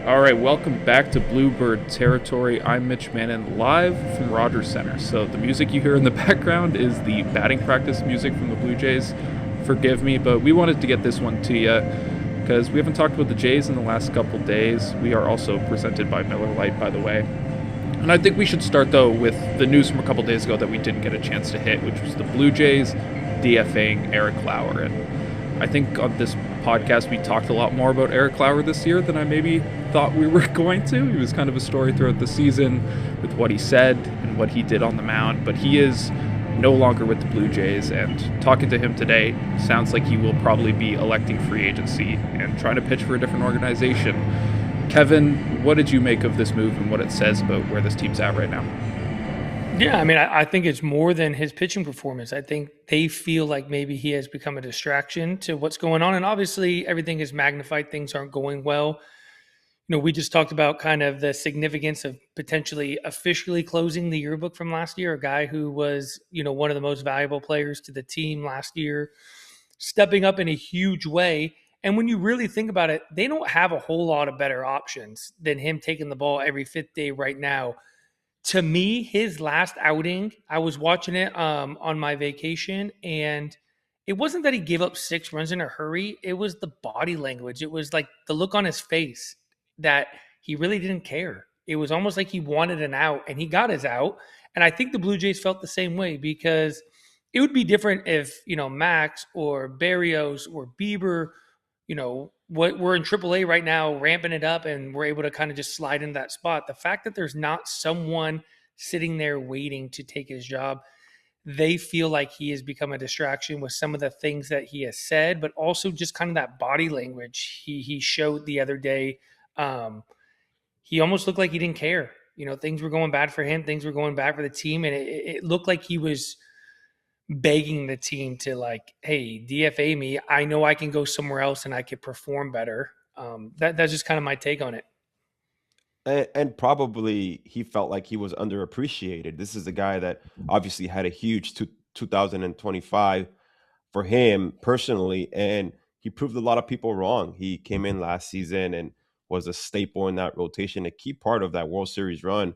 All right, welcome back to Bluebird Territory. I'm Mitch Bannon, live from Rogers Center. So the music you hear in the background is the batting practice music from the Blue Jays. Forgive me, but we wanted to get this one to you because we haven't talked about the Jays in the last couple days. We are also presented by Miller Lite, by the way. And I think we should start, though, with the news from a couple days ago that we didn't get a chance to hit, which was the Blue Jays DFAing Eric Lauer. And I think on this podcast we talked a lot more about Eric Lauer this year than I maybe thought we were going to. He was kind of a story throughout the season with what he said and what he did on the mound, but he is no longer with the Blue Jays, and talking to him today sounds like he will probably be electing free agency and trying to pitch for a different organization. Kevin, what did you make of this move and what it says about where this team's at right now? Yeah, I mean, I think it's more than his pitching performance. I think they feel like maybe he has become a distraction to what's going on. And obviously, everything is magnified. Things aren't going well. We just talked about kind of the significance of potentially officially closing the yearbook from last year. A guy who was, one of the most valuable players to the team last year, stepping up in a huge way. And when you really think about it, they don't have a whole lot of better options than him taking the ball every fifth day right now. To me, his last outing, I was watching it on my vacation, and it wasn't that he gave up 6 runs in a hurry. It was the body language. It was like the look on his face that he really didn't care. It was almost like he wanted an out, and he got his out. And I think the Blue Jays felt the same way, because it would be different if, Max or Barrios or Bieber, what we're in AAA right now, ramping it up, and we're able to kind of just slide in that spot. The fact that there's not someone sitting there waiting to take his job, they feel like he has become a distraction with some of the things that he has said, but also just kind of that body language he showed the other day. He almost looked like he didn't care. Things were going bad for him, things were going bad for the team, and it looked like he was begging the team to, like, hey, DFA me. I know I can go somewhere else and I could perform better. That's just kind of my take on it. And probably he felt like he was underappreciated. This is a guy that obviously had a huge 2025 for him personally, and he proved a lot of people wrong. He came in last season and was a staple in that rotation, a key part of that World Series run.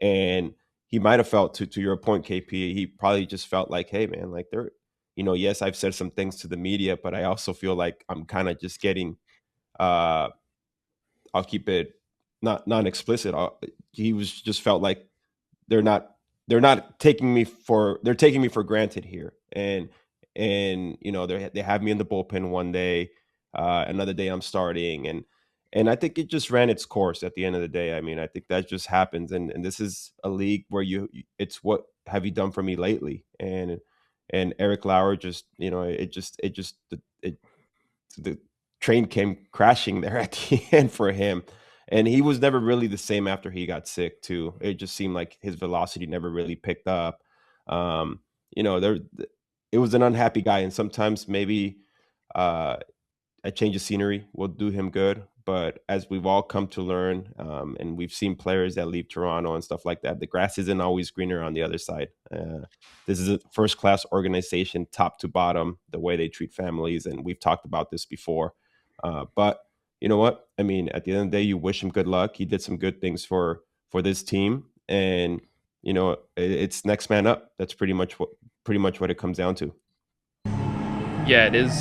And he might have felt, to your point, KP, he probably just felt like, hey, man, like yes, I've said some things to the media, but I also feel like I'm kind of just getting, I'll keep it not non-explicit. He was just felt like they're taking me for granted here. And they have me in the bullpen one day, another day I'm starting. And I think it just ran its course at the end of the day. I mean, I think that just happens. And this is a league where it's what have you done for me lately? And Eric Lauer just, the train came crashing there at the end for him. And he was never really the same after he got sick too. It just seemed like his velocity never really picked up. It was an unhappy guy. And sometimes maybe a change of scenery will do him good. But as we've all come to learn, and we've seen players that leave Toronto and stuff like that, the grass isn't always greener on the other side. This is a first-class organization, top to bottom, the way they treat families. And we've talked about this before. But you know what? I mean, at the end of the day, you wish him good luck. He did some good things for this team. And, it's next man up. That's pretty much what it comes down to. Yeah, it is.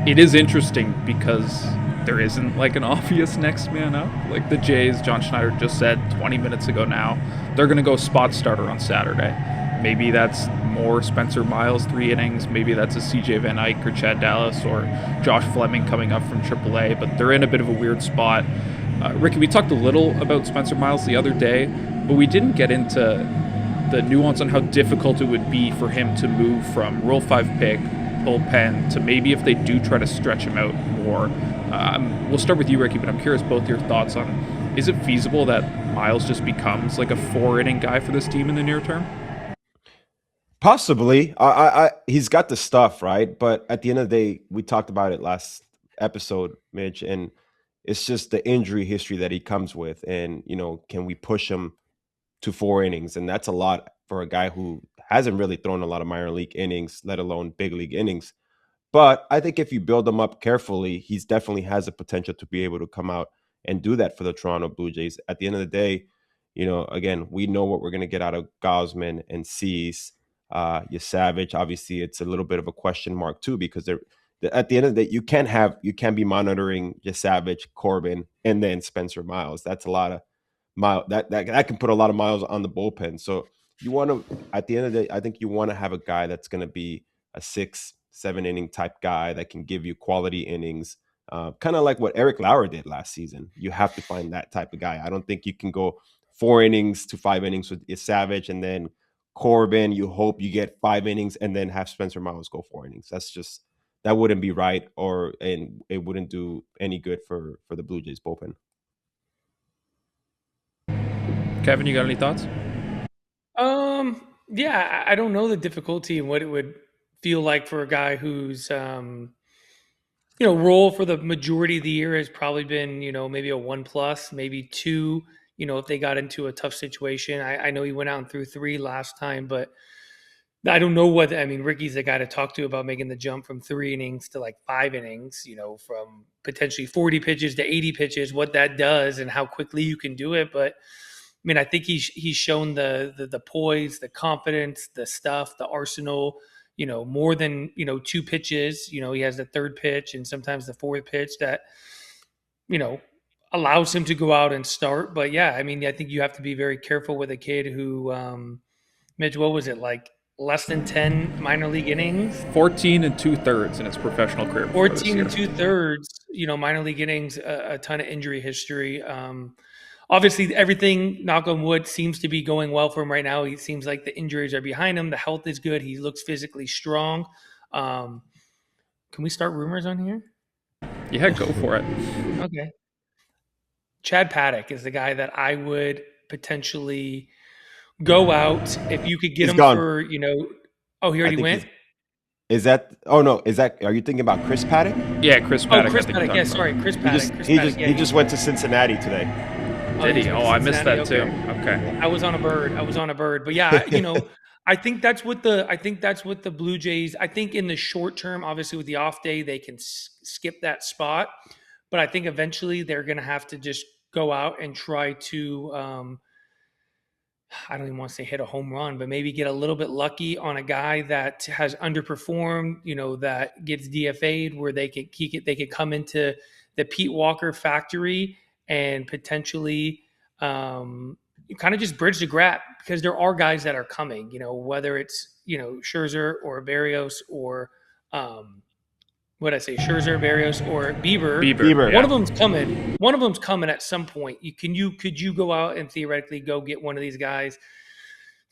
It is interesting because there isn't like an obvious next man up. Like the Jays, John Schneider just said 20 minutes ago now, they're going to go spot starter on Saturday. Maybe that's more Spencer Miles, 3 innings. Maybe that's a CJ Van Eyck or Chad Dallas or Josh Fleming coming up from AAA, but they're in a bit of a weird spot. Ricky, we talked a little about Spencer Miles the other day, but we didn't get into the nuance on how difficult it would be for him to move from Rule 5 pick, bullpen, to maybe if they do try to stretch him out more. We'll start with you, Ricky, but I'm curious both your thoughts on, is it feasible that Miles just becomes like a 4-inning guy for this team in the near term? Possibly. He's got the stuff, right? But at the end of the day, we talked about it last episode, Mitch, and it's just the injury history that he comes with. And, can we push him to 4 innings? And that's a lot for a guy who hasn't really thrown a lot of minor league innings, let alone big league innings. But I think if you build him up carefully, he's definitely has the potential to be able to come out and do that for the Toronto Blue Jays. At the end of the day, again, we know what we're going to get out of Gosman and Cease. Savage, obviously, it's a little bit of a question mark too, because at the end of the day, you can't be monitoring Savage, Corbin, and then Spencer Miles. That's a lot of mile that can put a lot of miles on the bullpen. So you want to, at the end of the day, I think you want to have a guy that's going to be a 6-7 inning type guy that can give you quality innings, kind of like what Eric Lauer did last season. You have to find that type of guy. I don't think you can go 4 innings to 5 innings with Savage, and then Corbin, you hope you get 5 innings and then have Spencer Miles go 4 innings. That wouldn't be right, and it wouldn't do any good for the Blue Jays bullpen. Kevin, you got any thoughts? Yeah, I don't know the difficulty and what it would feel like for a guy who's, role for the majority of the year has probably been, maybe a 1+, maybe 2, if they got into a tough situation. I know he went out and threw 3 last time, but I don't know Ricky's the guy to talk to about making the jump from 3 innings to like 5 innings, from potentially 40 pitches to 80 pitches, what that does and how quickly you can do it. But I think he's shown the poise, the confidence, the stuff, the arsenal, more than, 2 pitches. He has the 3rd pitch and sometimes the 4th pitch that, allows him to go out and start. But yeah, I think you have to be very careful with a kid who, Mitch, what was it, like less than 10 minor league innings? 14 2/3 in his professional career. 14 2/3, minor league innings, a ton of injury history. Obviously, everything, knock on wood, seems to be going well for him right now. He seems like the injuries are behind him. The health is good. He looks physically strong. Can we start rumors on here? Yeah, go for it. Okay. Chad Paddock is the guy that I would potentially go out if you could get him gone. for, Oh, he already went? Are you thinking about Chris Paddock? Yeah, Chris Paddock. Oh, Chris Paddock. Yeah, sorry, Chris Paddock. He just went to Cincinnati today. Did he? Oh, I missed that too. Okay. I was on a bird. But yeah, I think that's what the Blue Jays, I think in the short term, obviously with the off day, they can skip that spot. But I think eventually they're going to have to just go out and try to, I don't even want to say hit a home run, but maybe get a little bit lucky on a guy that has underperformed, that gets DFA'd, where they could come into the Pete Walker factory and potentially kind of just bridge the gap, because there are guys that are coming, whether it's, Scherzer or Berrios or Scherzer, Berrios, or Bieber. One of them's coming. One of them's coming at some point. Could you go out and theoretically go get one of these guys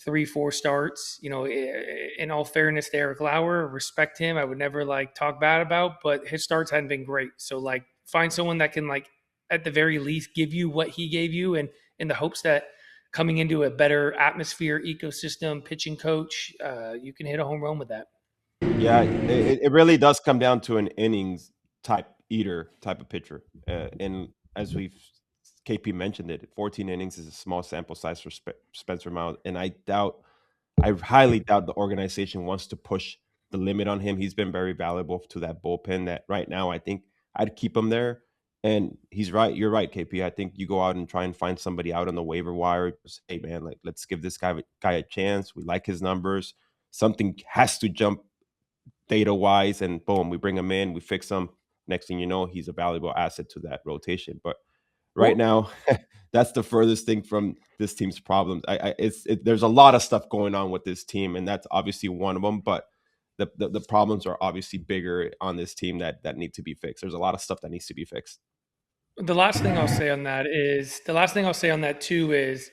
3-4 starts? In all fairness to Eric Lauer, respect him. I would never talk bad about, but his starts hadn't been great. So find someone that can at the very least give you what he gave you, and in the hopes that coming into a better atmosphere, ecosystem, pitching coach, you can hit a home run with that. Yeah, it really does come down to an innings type of pitcher. And as KP mentioned it, 14 innings is a small sample size for Spencer Miles. And I highly doubt the organization wants to push the limit on him. He's been very valuable to that bullpen that right now I think I'd keep him there. And he's right. You're right, KP. I think you go out and try and find somebody out on the waiver wire. Just, hey, man, let's give this guy a chance. We like his numbers. Something has to jump data-wise, and boom, we bring him in, we fix him. Next thing you know, he's a valuable asset to that rotation. But right now, that's the furthest thing from this team's problems. There's a lot of stuff going on with this team, and that's obviously one of them. But the problems are obviously bigger on this team that need to be fixed. There's a lot of stuff that needs to be fixed. The last thing I'll say on that too is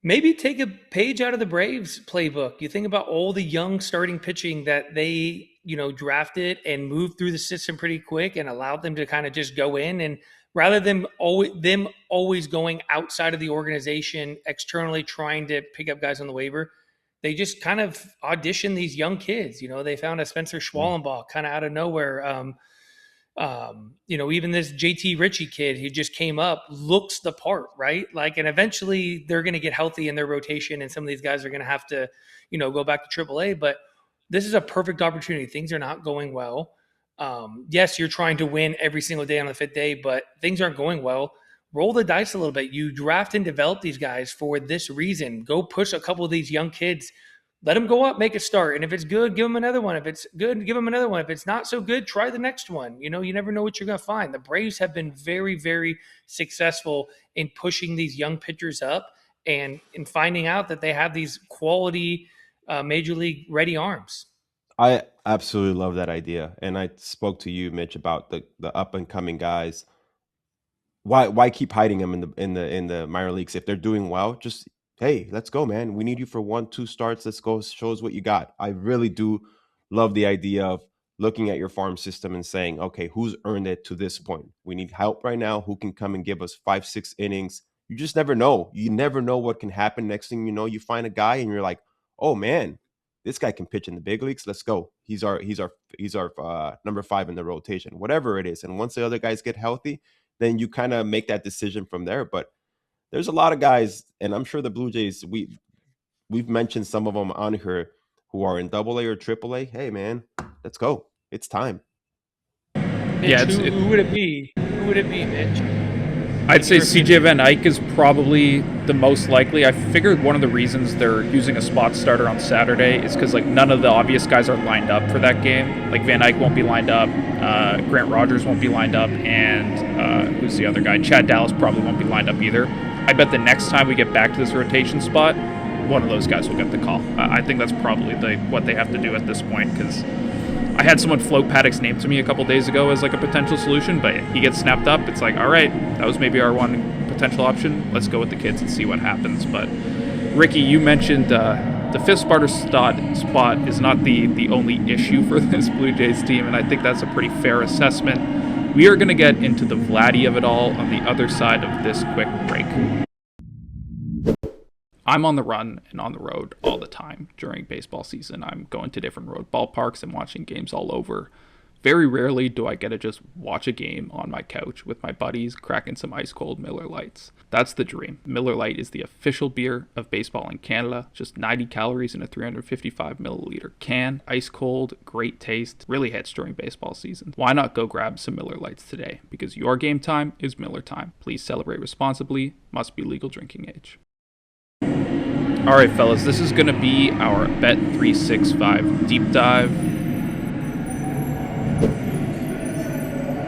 maybe take a page out of the Braves playbook. You think about all the young starting pitching that they, drafted and moved through the system pretty quick and allowed them to kind of just go in, and rather than always going outside of the organization, externally trying to pick up guys on the waiver, they just kind of auditioned these young kids. They found a Spencer Schwallenbach kind of out of nowhere. Even this JT Ritchie kid who just came up looks the part, right? And eventually they're going to get healthy in their rotation, and some of these guys are going to have to, go back to AAA. But this is a perfect opportunity. Things are not going well. Yes, you're trying to win every single day on the 5th day, but things aren't going well. roll the dice a little bit. You draft and develop these guys for this reason. Go push a couple of these young kids. Let them go up, make a start. And if it's good, give them another one. If it's good, give them another one. If it's not so good, try the next one. You never know what you're going to find. The Braves have been very, very successful in pushing these young pitchers up and in finding out that they have these quality major league ready arms. I absolutely love that idea. And I spoke to you, Mitch, about the up and coming guys. Why keep hiding them in the minor leagues? If they're doing well, just, hey, let's go, man. We need you for 1-2 starts. Let's go. Show us what you got. I really do love the idea of looking at your farm system and saying, okay, who's earned it to this point? We need help right now. Who can come and give us 5-6 innings? You just never know. You never know what can happen. Next thing you know, you find a guy and you're like, oh man, this guy can pitch in the big leagues. Let's go. He's our number 5 in the rotation, whatever it is. And once the other guys get healthy, then you kind of make that decision from there. But there's a lot of guys, and I'm sure the Blue Jays, we've mentioned some of them on here who are in AA or AAA. Hey, man, let's go. It's time. Mitch, who would it be? Who would it be, Mitch? I'd say CJ Van Eyck is probably the most likely. I figured one of the reasons they're using a spot starter on Saturday is because none of the obvious guys are lined up for that game. Van Eyck won't be lined up, Grant Rogers won't be lined up, and who's the other guy? Chad Dallas probably won't be lined up either. I bet the next time we get back to this rotation spot, one of those guys will get the call. I think that's probably what they have to do at this point, because I had someone float Paddock's name to me a couple days ago as a potential solution, but he gets snapped up. It's all right, that was maybe our one potential option. Let's go with the kids and see what happens. But Ricky, you mentioned the fifth starter spot is not the only issue for this Blue Jays team, and I think that's a pretty fair assessment. We are going to get into the Vladdy of it all on the other side of this quick break. I'm on the run and on the road all the time during baseball season. I'm going to different road ballparks and watching games all over. Very rarely do I get to just watch a game on my couch with my buddies cracking some ice cold Miller Lights. That's the dream. Miller Lite is the official beer of baseball in Canada. Just 90 calories in a 355 milliliter can. Ice cold, great taste, really hits during baseball season. Why not go grab some Miller Lights today? Because your game time is Miller time. Please celebrate responsibly. Must be legal drinking age. All right, fellas, this is going to be our Bet365 deep dive.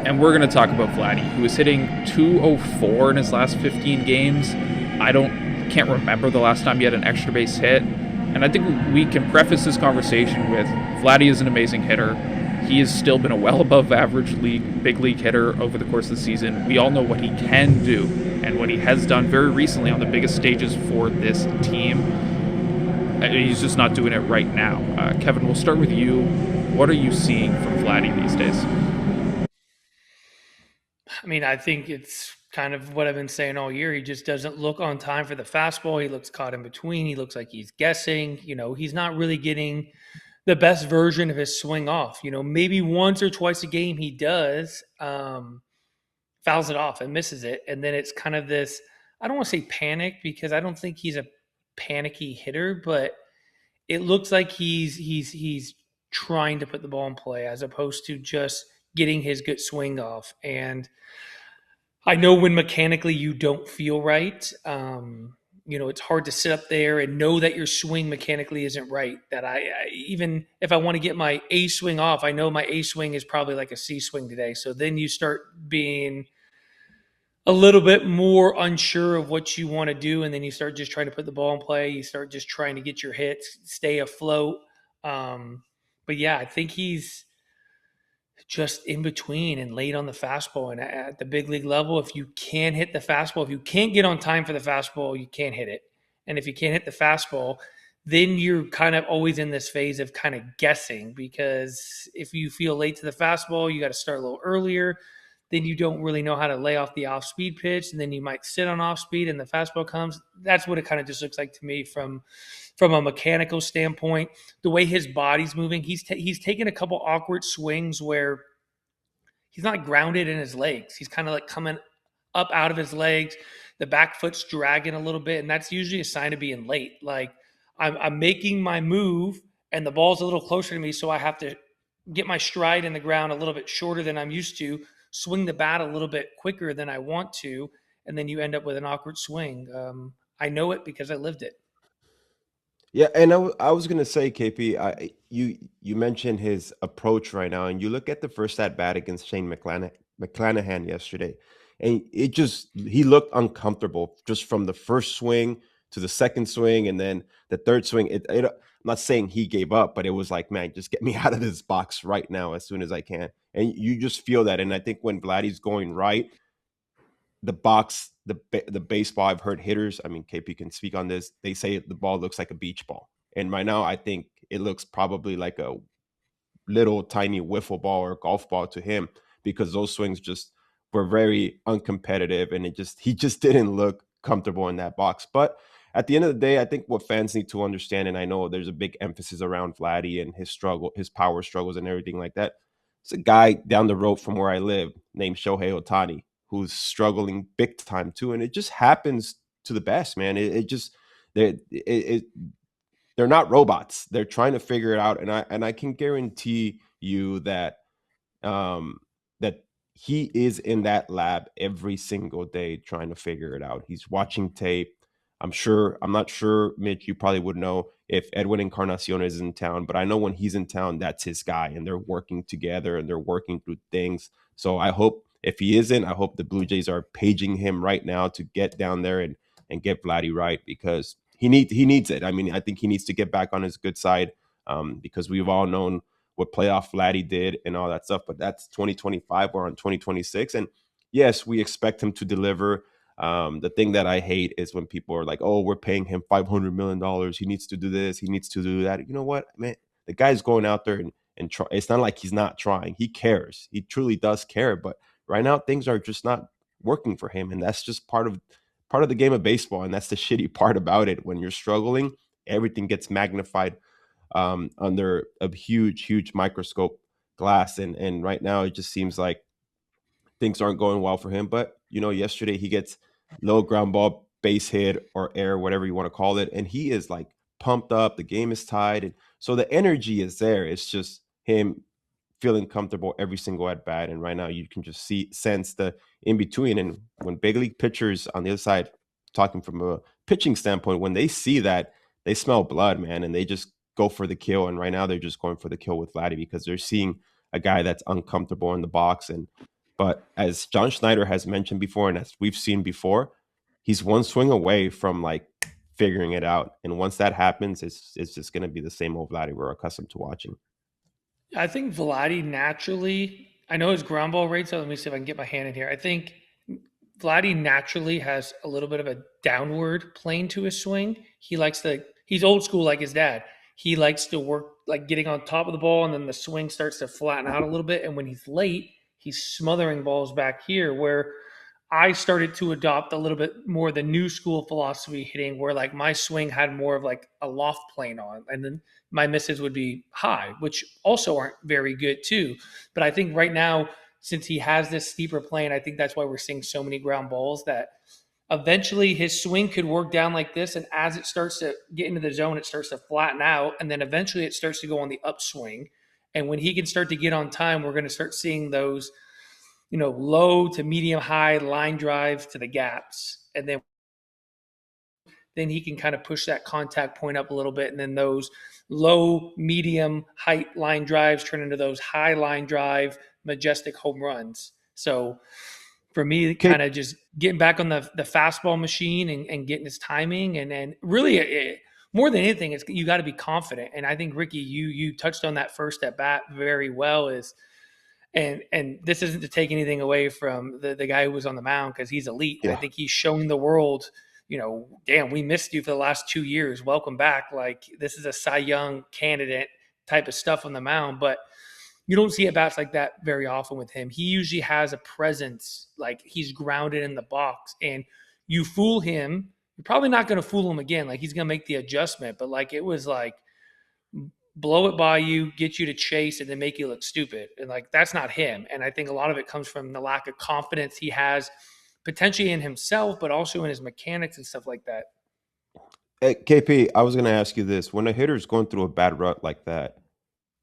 And we're going to talk about Vladdy, who is hitting .204 in his last 15 games. Can't remember the last time he had an extra base hit. And I think we can preface this conversation with Vladdy is an amazing hitter. He has still been a well above average big league hitter over the course of the season. We all know what he can do and what he has done very recently on the biggest stages for this team. He's just not doing it right now. Kevin, we'll start with you. What are you seeing from Vladdy these days? I think it's kind of what I've been saying all year. He just doesn't look on time for the fastball. He looks caught in between. He looks like he's guessing. He's not really getting the best version of his swing off. Maybe once or twice a game he does, fouls it off and misses it. And then it's kind of this, I don't want to say panic, because I don't think he's a panicky hitter, but it looks like he's trying to put the ball in play as opposed to just getting his good swing off. And I know when mechanically you don't feel right, it's hard to sit up there and know that your swing mechanically isn't right. That I even if I want to get my A swing off, I know my A swing is probably like a C swing today. So then you start being a little bit more unsure of what you want to do, and then you start just trying to put the ball in play. You start just trying to get your hits, stay afloat. But yeah, I think he's just in between and late on the fastball. And at the big league level, if you can't hit the fastball, if you can't get on time for the fastball, you can't hit it. And if you can't hit the fastball, then you're kind of always in this phase of kind of guessing, because if you feel late to the fastball, you got to start a little earlier. Then you don't really know how to lay off the off-speed pitch, and then you might sit on off-speed and the fastball comes. That's what it kind of just looks like to me from a mechanical standpoint. The way his body's moving, he's taken a couple awkward swings where he's not grounded in his legs. He's kind of like coming up out of his legs. The back foot's dragging a little bit, and that's usually a sign of being late. Like I'm making my move, and the ball's a little closer to me, so I have to get my stride in the ground a little bit shorter than I'm used to, swing the bat a little bit quicker than I want to, and then you end up with an awkward swing. I know it because I lived it. Yeah, and I was gonna say, KP, you mentioned his approach right now, and you look at the first at bat against Shane McClanahan yesterday, and it just he looked uncomfortable just from the first swing to the second swing, and then the third swing. I'm not saying he gave up, but it was like, man, just get me out of this box right now as soon as I can. And you just feel that, and I think when Vladdy's going right, the box, the baseball, I've heard hitters, I mean, KP can speak on this. They say the ball looks like a beach ball. And right now, I think it looks probably like a little tiny wiffle ball or golf ball to him because those swings just were very uncompetitive and he just didn't look comfortable in that box. But at the end of the day, I think what fans need to understand, and I know there's a big emphasis around Vladdy and his power struggles and everything like that. It's a guy down the road from where I live named Shohei Ohtani who's struggling big time too. And it just happens to the best, man. It just, they're not robots. They're trying to figure it out. And I can guarantee you that that he is in that lab every single day trying to figure it out. He's watching tape. I'm not sure, Mitch, you probably would know if Edwin Encarnacion is in town, but I know when he's in town, that's his guy, and they're working together and they're working through things. So I hope if he isn't, I hope the Blue Jays are paging him right now to get down there and get Vladdy right because he needs it. I mean, I think he needs to get back on his good side because we've all known what playoff Vladdy did and all that stuff, but that's 2025. We're on 2026. And yes, we expect him to deliver. The thing that I hate is when people are like, oh, we're paying him $500 million. He needs to do this. He needs to do that. You know what, man? The guy's going out there and try. It's not like he's not trying. He cares. He truly does care. But right now, things are just not working for him. And that's just part of the game of baseball. And that's the shitty part about it. When you're struggling, everything gets magnified under a huge microscope glass. And right now, it just seems like things aren't going well for him. But, yesterday he gets low ground ball, base hit or air, whatever you want to call it. And he is like pumped up. The game is tied. And so the energy is there. It's just him feeling comfortable every single at bat. And right now you can just sense the in between. And when big league pitchers on the other side, talking from a pitching standpoint, when they see that, they smell blood, man, and they just go for the kill. And right now they're just going for the kill with Vladdy because they're seeing a guy that's uncomfortable in the box. But as John Schneider has mentioned before, and as we've seen before, he's one swing away from like figuring it out. And once that happens, it's just going to be the same old Vladdy we're accustomed to watching. I think Vladdy naturally, I know his ground ball rate, so let me see if I can get my hand in here. I think Vladdy naturally has a little bit of a downward plane to his swing. He's old school like his dad. He likes to work like getting on top of the ball, and then the swing starts to flatten out a little bit. And when he's late, he's smothering balls back here, where I started to adopt a little bit more the new school philosophy hitting, where like my swing had more of like a loft plane on, and then my misses would be high, which also aren't very good too. But I think right now, since he has this steeper plane, I think that's why we're seeing so many ground balls that eventually his swing could work down like this. And as it starts to get into the zone, it starts to flatten out. And then eventually it starts to go on the upswing. And when he can start to get on time, we're going to start seeing those, low to medium high line drives to the gaps. And then he can kind of push that contact point up a little bit. And then those low, medium, height line drives turn into those high line drive, majestic home runs. So for me, kind of just getting back on the fastball machine and getting his timing. And really, more than anything, you got to be confident. And I think, Ricky, you touched on that first at bat very well and this isn't to take anything away from the guy who was on the mound because he's elite. Yeah. I think he's shown the world, damn, we missed you for the last 2 years. Welcome back. Like, this is a Cy Young candidate type of stuff on the mound. But you don't see at bats like that very often with him. He usually has a presence, like he's grounded in the box. And you fool him, you're probably not going to fool him again. Like, he's going to make the adjustment. But like, it was like, blow it by you, get you to chase, and then make you look stupid. And like, that's not him. And I think a lot of it comes from the lack of confidence he has potentially in himself, but also in his mechanics and stuff like that. Hey, KP, I was going to ask you this. When a hitter's going through a bad rut like that,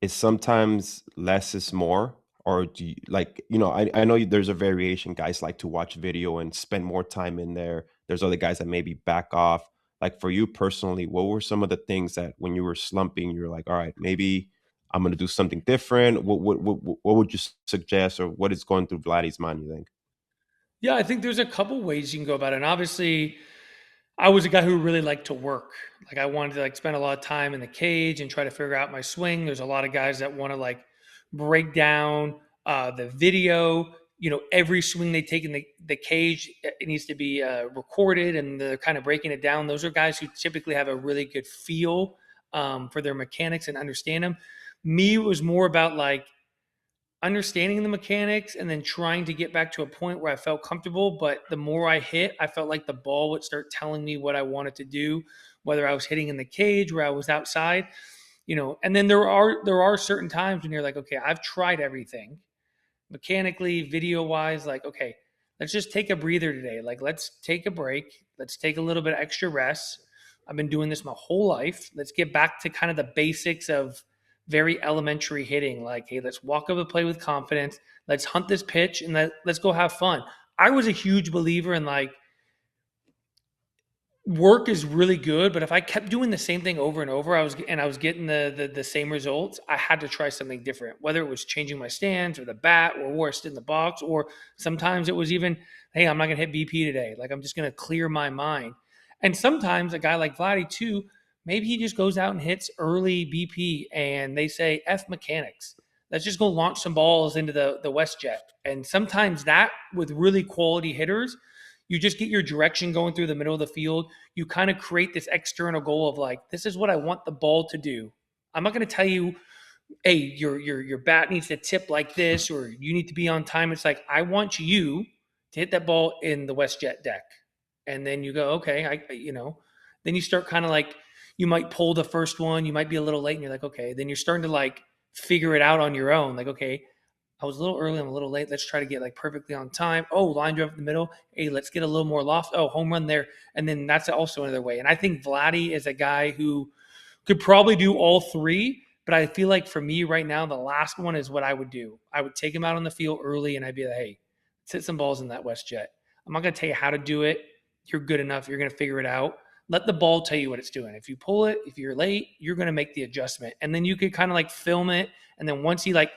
is sometimes less is more Or do you, like, I know there's a variation. Guys like to watch video and spend more time in there. There's other guys that maybe back off. Like for you personally, what were some of the things that when you were slumping, you're like, all right, maybe I'm going to do something different? What would you suggest, or what is going through Vladdy's mind, you think? Yeah, I think there's a couple ways you can go about it. And obviously, I was a guy who really liked to work. Like I wanted to like spend a lot of time in the cage and try to figure out my swing. There's a lot of guys that want to like break down the video. Every swing they take in the cage, it needs to be recorded, and they're kind of breaking it down. Those are guys who typically have a really good feel for their mechanics and understand them. Me, it was more about like understanding the mechanics and then trying to get back to a point where I felt comfortable. But the more I hit, I felt like the ball would start telling me what I wanted to do, whether I was hitting in the cage, where I was outside, And then there are certain times when you're like, okay, I've tried everything mechanically, video wise, like, okay, let's just take a breather today. Like, let's take a break. Let's take a little bit of extra rest. I've been doing this my whole life. Let's get back to kind of the basics of very elementary hitting. Like, hey, let's walk up the play with confidence. Let's hunt this pitch and let's go have fun. I was a huge believer in like, work is really good, but if I kept doing the same thing over and over, I was getting the same results. I had to try something different, whether it was changing my stance or the bat or worse in the box, or sometimes it was even, hey, I'm not gonna hit BP today. Like I'm just gonna clear my mind. And sometimes a guy like Vladdy too, maybe he just goes out and hits early BP, and they say F mechanics. Let's just go launch some balls into the WestJet. And sometimes that with really quality hitters, you just get your direction going through the middle of the field. You kind of create this external goal of like, this is what I want the ball to do. I'm not going to tell you, hey, your bat needs to tip like this, or you need to be on time. It's like, I want you to hit that ball in the WestJet deck. And then you go, okay, then you start kind of like, you might pull the first one, you might be a little late, and you're like, okay, then you're starting to like figure it out on your own. Like, okay, I was a little early, I'm a little late. Let's try to get like perfectly on time. Oh, line drive in the middle. Hey, let's get a little more loft. Oh, home run there. And then that's also another way. And I think Vladdy is a guy who could probably do all three, but I feel like for me right now, the last one is what I would do. I would take him out on the field early and I'd be like, hey, let's hit some balls in that WestJet. I'm not going to tell you how to do it. You're good enough. You're going to figure it out. Let the ball tell you what it's doing. If you pull it, if you're late, you're going to make the adjustment. And then you could kind of like film it. And then once he like,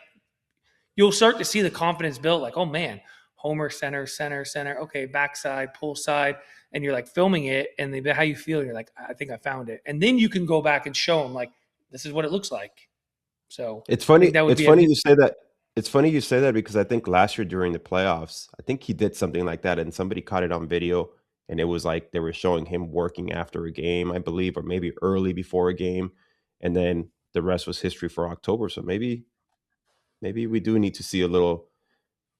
you'll start to see the confidence build, like, oh man, homer, center, center, center. Okay, backside, pull side. And you're like filming it, and they how you feel. You're like, I think I found it. And then you can go back and show them, like, this is what it looks like. So It's I funny. think that would It's be funny you say that. It's funny you say that because I think last year during the playoffs, I think he did something like that, and somebody caught it on video, and it was like they were showing him working after a game, I believe, or maybe early before a game, and then the rest was history for October. So maybe we do need to see a little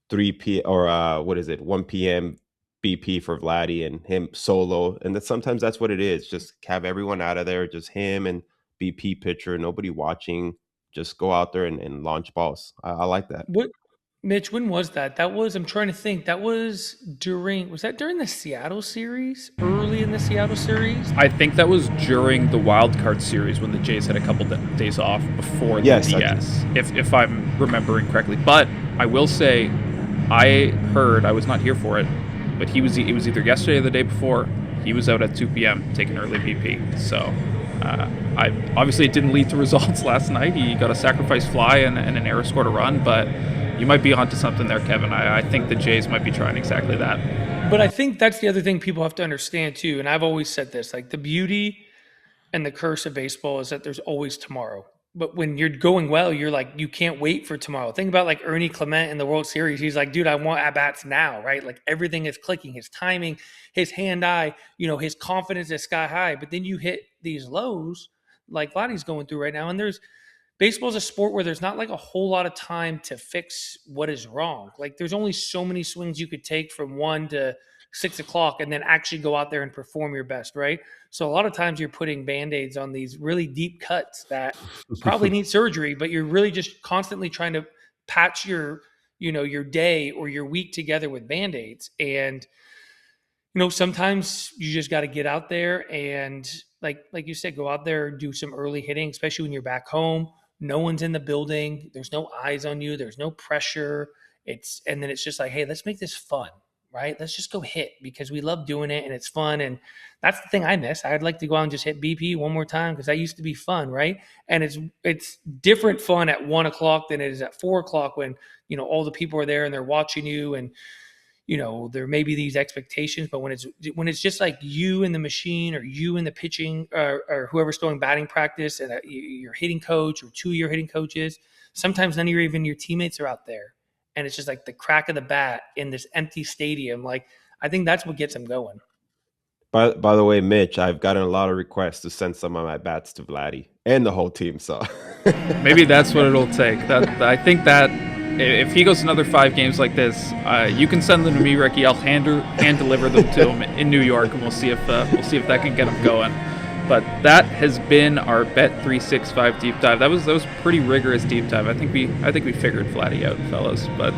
3 p or what is it, 1 p.m. BP for Vladdy and him solo, and that sometimes that's what it is. Just have everyone out of there, just him and BP pitcher, nobody watching. Just go out there and launch balls. I like that. what Mitch, when was that? That was, I'm trying to think. Was that during the Seattle series? Early in the Seattle series? I think that was during the wild card series when the Jays had a couple days off before the Yes, DS, if I'm remembering correctly. But I will say, I heard, I was not here for it, but it was either yesterday or the day before. He was out at 2 p.m. taking early BP. So I obviously it didn't lead to results last night. He got a sacrifice fly and an error scored a run, but you might be onto something there, Kevin. I think the Jays might be trying exactly that. But I think that's the other thing people have to understand too. And I've always said this, like the beauty and the curse of baseball is that there's always tomorrow. But when you're going well, you're like, you can't wait for tomorrow. Think about like Ernie Clement in the World Series. He's like, dude, I want at-bats now, right? Like everything is clicking, his timing, his hand-eye, his confidence is sky high. But then you hit these lows like Vladdy's going through right now. And baseball is a sport where there's not like a whole lot of time to fix what is wrong. Like there's only so many swings you could take from 1 to 6 o'clock and then actually go out there and perform your best, right? So a lot of times you're putting Band-Aids on these really deep cuts that probably need surgery, but you're really just constantly trying to patch your day or your week together with Band-Aids. And sometimes you just got to get out there and like you said, go out there and do some early hitting, especially when you're back home. No one's in the building. There's no eyes on you. There's no pressure. And then it's just like, hey, let's make this fun, right? Let's just go hit because we love doing it and it's fun. And that's the thing I miss. I'd like to go out and just hit BP one more time because that used to be fun, right? And it's different fun at 1 o'clock than it is at 4 o'clock when, all the people are there and they're watching you and, there may be these expectations, but when it's just like you and the machine or you and the pitching or whoever's throwing batting practice and your hitting coach or two of your hitting coaches, sometimes none of your teammates are out there. And it's just like the crack of the bat in this empty stadium. Like, I think that's what gets them going. By the way, Mitch, I've gotten a lot of requests to send some of my bats to Vladdy and the whole team. So maybe that's what it'll take. I think that if he goes another 5 games like this, you can send them to me, Ricky. I'll hand deliver them to him in New York, and we'll see if that can get him going. But that has been our Bet365 deep dive. That was pretty rigorous deep dive. I think we figured Vladdy out, fellas. But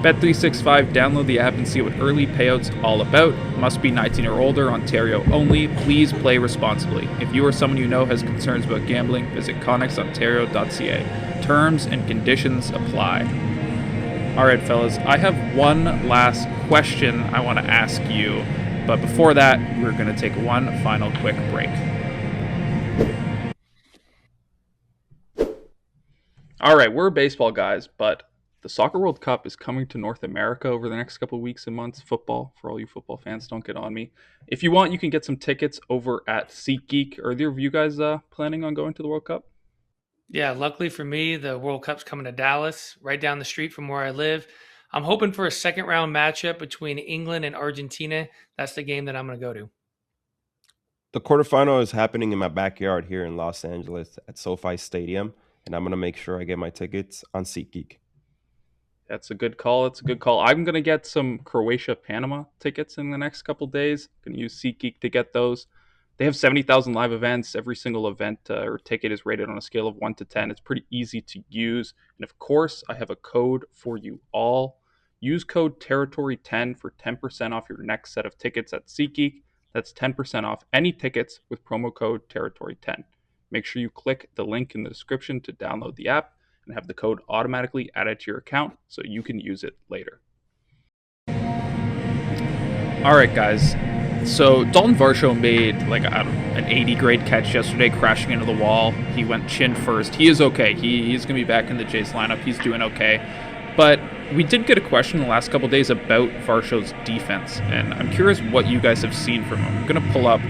Bet365, download the app and see what early payouts all about. Must be 19 or older, Ontario only. Please play responsibly. If you or someone you know has concerns about gambling, visit ConnexOntario.ca. Terms and conditions apply. All right, fellas, I have one last question I want to ask you. But before that, we're going to take one final quick break. All right, we're baseball guys, but the Soccer World Cup is coming to North America over the next couple of weeks and months. Football, for all you football fans, don't get on me. If you want, you can get some tickets over at SeatGeek. Are either of you guys planning on going to the World Cup? Yeah, luckily for me, the World Cup's coming to Dallas, right down the street from where I live. I'm hoping for a second round matchup between England and Argentina. That's the game that I'm going to go to. The quarterfinal is happening in my backyard here in Los Angeles at SoFi Stadium, and I'm going to make sure I get my tickets on SeatGeek. That's a good call. I'm going to get some Croatia-Panama tickets in the next couple days. Going to use SeatGeek to get those. They have 70,000 live events. Every single event or ticket is rated on a scale of 1 to 10. It's pretty easy to use. And of course, I have a code for you all. Use code Territory10 for 10% off your next set of tickets at SeatGeek. That's 10% off any tickets with promo code Territory10. Make sure you click the link in the description to download the app and have the code automatically added to your account so you can use it later. All right, guys. So Daulton Varsho made an 80 grade catch yesterday, crashing into the wall. He went chin first. He is okay. He's going to be back in the Jays lineup. He's doing okay. But we did get a question the last couple days about Varsho's defense, and I'm curious what you guys have seen from him. I'm going to pull up.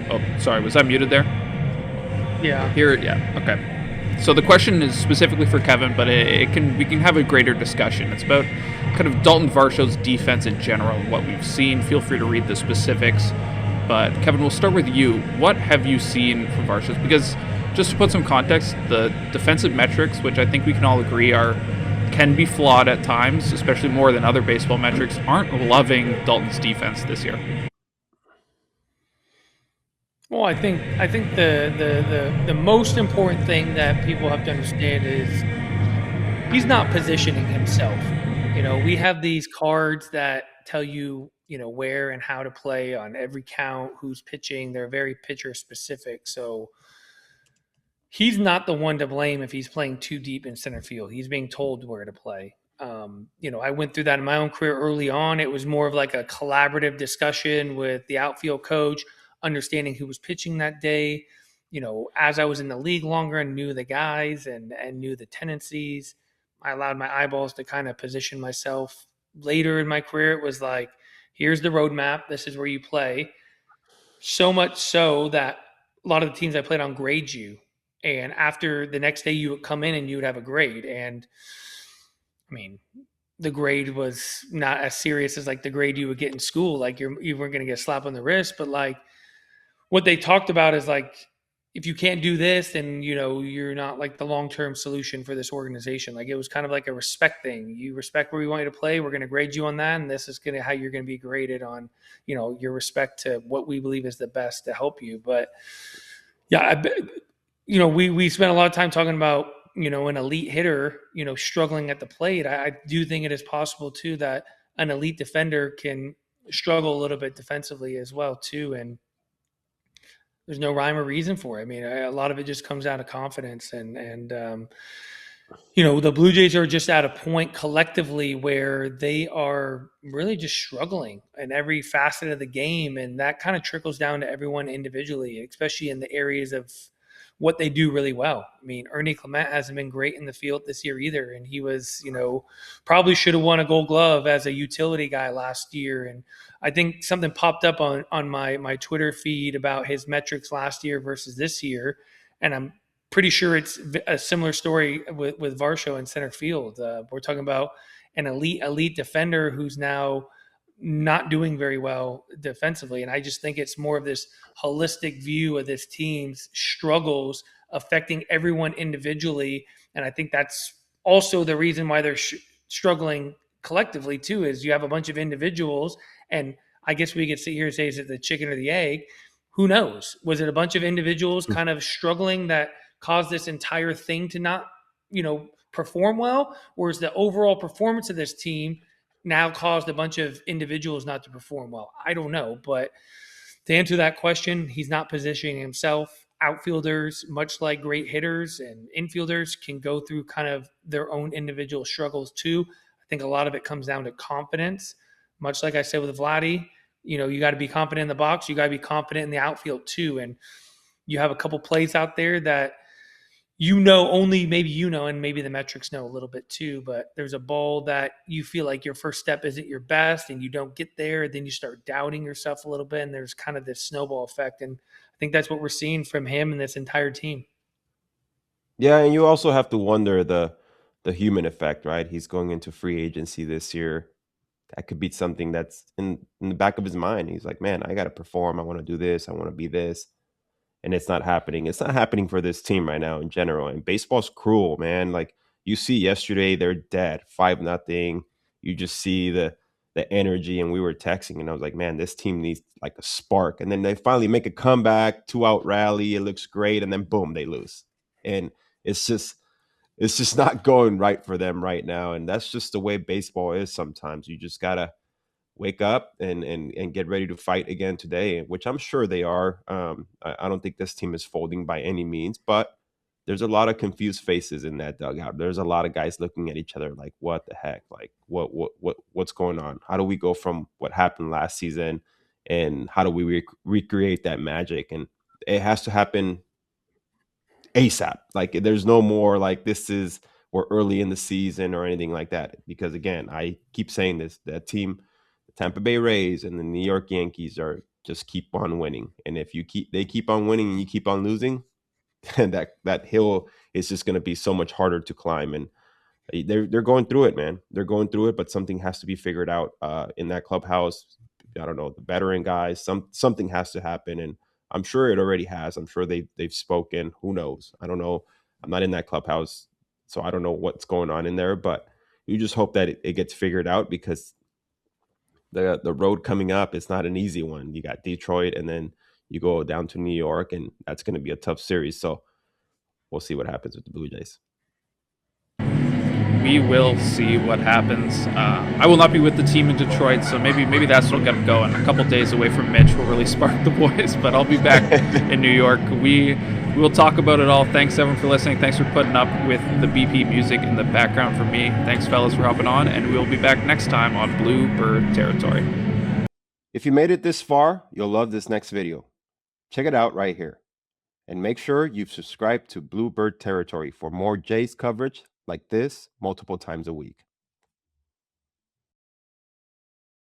Oh, sorry. Was I muted there? Yeah. Okay. So the question is specifically for Kevin, but we can have a greater discussion. It's about kind of Daulton Varsho's defense in general, what we've seen. Feel free to read the specifics. But Kevin, we'll start with you. What have you seen from Varsho's? Because just to put some context, the defensive metrics, which I think we can all agree can be flawed at times, especially more than other baseball metrics, aren't loving Daulton's defense this year. Well, I think the most important thing that people have to understand is he's not positioning himself. We have these cards that tell you, where and how to play on every count, who's pitching. They're very pitcher specific. So he's not the one to blame if he's playing too deep in center field. He's being told where to play. I went through that in my own career early on. It was more of like a collaborative discussion with the outfield coach, understanding who was pitching that day. As I was in the league longer and knew the guys and knew the tendencies, I allowed my eyeballs to kind of position myself. Later in my career, it was like, here's the roadmap. This is where you play. So much so that a lot of the teams I played on grade you. And after the next day, you would come in and you would have a grade. And I mean, the grade was not as serious as like the grade you would get in school. Like you weren't going to get a slap on the wrist, but like what they talked about is like, if you can't do this, then, you're not like the long-term solution for this organization. Like it was kind of like a respect thing. You respect where we want you to play. We're going to grade you on that. And this is how you're going to be graded on, your respect to what we believe is the best to help you. But yeah, we spent a lot of time talking about, an elite hitter, struggling at the plate. I do think it is possible too that an elite defender can struggle a little bit defensively as well too. And there's no rhyme or reason for it. I mean, a lot of it just comes down to confidence, and the Blue Jays are just at a point collectively where they are really just struggling in every facet of the game, and that kind of trickles down to everyone individually, especially in the areas of what they do really well. I mean, Ernie Clement hasn't been great in the field this year either, and he was, probably should have won a Gold Glove as a utility guy last year. And I think something popped up on my Twitter feed about his metrics last year versus this year, and I'm pretty sure it's a similar story with Varsho in center field. We're talking about an elite defender who's now not doing very well defensively. And I just think it's more of this holistic view of this team's struggles affecting everyone individually. And I think that's also the reason why they're struggling collectively too, is you have a bunch of individuals. And I guess we could sit here and say, is it the chicken or the egg? Who knows? Was it a bunch of individuals kind of struggling that caused this entire thing to not, perform well? Or is the overall performance of this team now caused a bunch of individuals not to perform well? I don't know. But to answer that question, he's not positioning himself. Outfielders, much like great hitters and infielders, can go through kind of their own individual struggles too. I think a lot of it comes down to confidence. Much like I said with Vladdy, you got to be confident in the box. You got to be confident in the outfield too. And you have a couple plays out there that only maybe and maybe the metrics know a little bit too, but there's a ball that you feel like your first step isn't your best and you don't get there, then you start doubting yourself a little bit, and there's kind of this snowball effect. And I think that's what we're seeing from him and this entire team. Yeah, and you also have to wonder the human effect, right? He's going into free agency this year. That could be something that's in the back of his mind. He's like, man, I got to perform. I want to do this. I want to be this. And it's not happening. It's not happening for this team right now in general. And baseball's cruel, man. Like you see yesterday, they're dead, 5-0. You just see the energy. And we were texting, and I was like, man, this team needs like a spark. And then they finally make a comeback, 2-out rally. It looks great, and then boom, they lose. And it's just not going right for them right now. And that's just the way baseball is sometimes. You just gotta wake up and get ready to fight again today, which I'm sure they are. I don't think this team is folding by any means, but there's a lot of confused faces in that dugout. There's a lot of guys looking at each other like, what the heck? Like, what's going on? How do we go from what happened last season, and how do we recreate that magic? And it has to happen ASAP. Like, there's no more like we're early in the season or anything like that. Because again, I keep saying this, that team, Tampa Bay Rays and the New York Yankees are just keep on winning. And if they keep on winning and you keep on losing, then that hill is just going to be so much harder to climb. And they're going through it, man. They're going through it, but something has to be figured out in that clubhouse. I don't know, the veteran guys, something has to happen. And I'm sure it already has. I'm sure they've spoken. Who knows? I don't know. I'm not in that clubhouse, so I don't know what's going on in there, but you just hope that it gets figured out, because the road coming up is not an easy one. You got Detroit, and then you go down to New York, and that's going to be a tough series. So we'll see what happens with the Blue Jays. We will see what happens. I will not be with the team in Detroit, so maybe that's what'll get them going. A couple days away from Mitch will really spark the boys, but I'll be back in New York. We will talk about it all. Thanks, everyone, for listening. Thanks for putting up with the BP music in the background for me. Thanks, fellas, for hopping on, and we'll be back next time on Bluebird Territory. If you made it this far, you'll love this next video. Check it out right here. And make sure you've subscribed to Bluebird Territory for more Jays coverage like this multiple times a week.